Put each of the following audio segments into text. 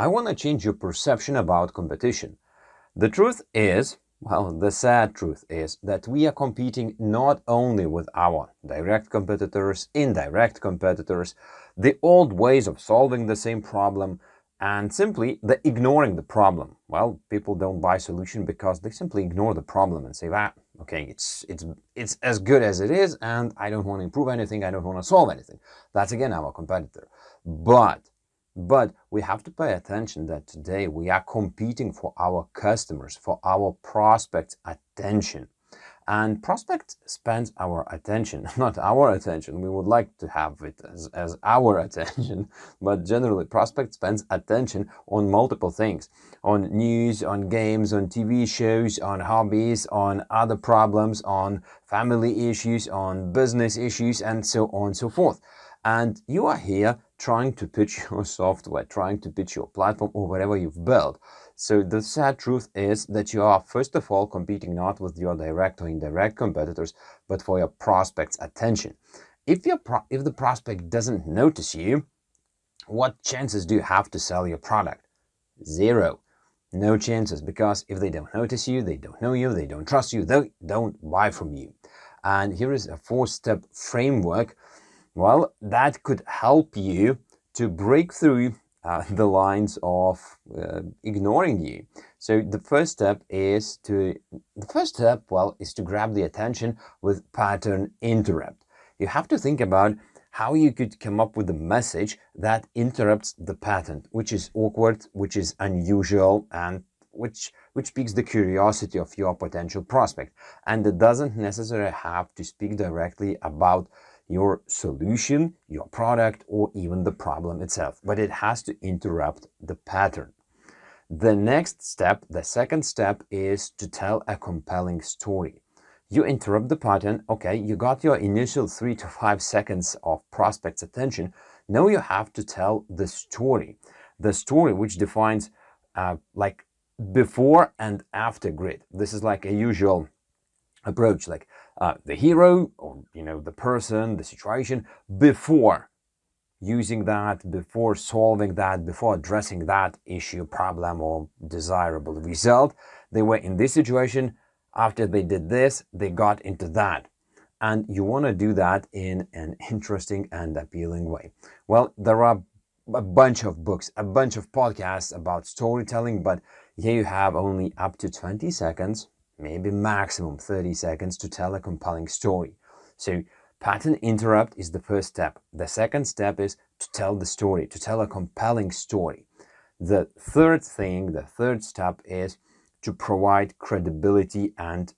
I want to change your perception about competition. The truth is, well, the sad truth is that we are competing not only with our direct competitors, indirect competitors, the old ways of solving the same problem, and simply the ignoring the problem. Well, people don't buy solution because they simply ignore the problem and say, ah, okay, it's as good as it is, and I don't want to improve anything, I don't want to solve anything. That's again our competitor. But we have to pay attention that today we are competing for our customers, for our prospects' attention. And prospect spends our attention, not our attention. We would like to have it as our attention, but generally prospect spends attention on multiple things, on news, on games, on TV shows, on hobbies, on other problems, on family issues, on business issues, and so on and so forth. And you are here trying to pitch your software, trying to pitch your platform or whatever you've built. So the sad truth is that you are, first of all, competing not with your direct or indirect competitors, but for your prospect's attention. If the prospect doesn't notice you, what chances do you have to sell your product? Zero. No chances, because if they don't notice you, they don't know you, they don't trust you, they don't buy from you. And here is a 4-step framework, well, that could help you to break through the lines of ignoring you. So the first step is to grab the attention with pattern interrupt. You have to think about how you could come up with a message that interrupts the pattern, which is awkward, which is unusual, and which piques the curiosity of your potential prospect. And it doesn't necessarily have to speak directly about your solution, your product, or even the problem itself, but it has to interrupt the pattern. The next step, the second step, is to tell a compelling story. You interrupt the pattern, okay, you got your initial 3 to 5 seconds of prospect's attention. Now you have to tell the story which defines like before and after grid. This is like a usual approach, like the hero, or the person, the situation, before using that, before solving that, before addressing that issue, problem, or desirable result. They were in this situation. After they did this, they got into that. And you want to do that in an interesting and appealing way. Well, there are a bunch of books, a bunch of podcasts about storytelling, but here you have only up to 20 seconds, maybe maximum 30 seconds to tell a compelling story. So pattern interrupt is the first step. The second step is to tell the story, to tell a compelling story. The third step is to provide credibility and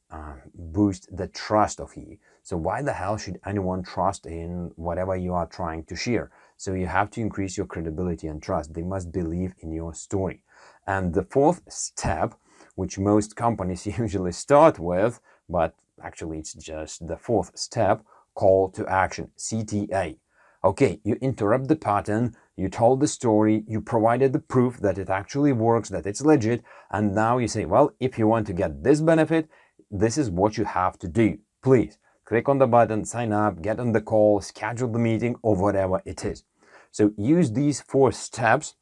boost the trust of you. So why the hell should anyone trust in whatever you are trying to share? So you have to increase your credibility and trust. They must believe in your story. And the fourth step, which most companies usually start with, but actually it's just the fourth step, call to action, CTA. Okay, you interrupt the pattern, you told the story, you provided the proof that it actually works, that it's legit, and now you say, well, if you want to get this benefit, this is what you have to do. Please click on the button, sign up, get on the call, schedule the meeting, or whatever it is. So use these 4 steps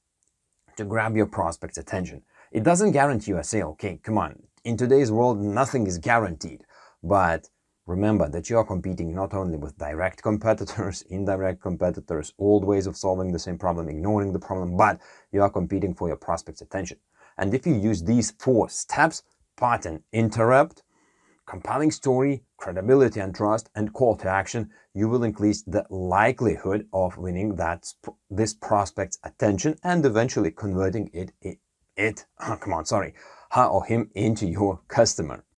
to grab your prospect's attention. It doesn't guarantee you a sale. Okay, come on. In today's world, nothing is guaranteed. But remember that you are competing not only with direct competitors, indirect competitors, old ways of solving the same problem, ignoring the problem, but you are competing for your prospect's attention. And if you use these 4 steps, pattern interrupt, compelling story, credibility and trust, and call to action, you will increase the likelihood of winning this prospect's attention and eventually converting her or him into your customer.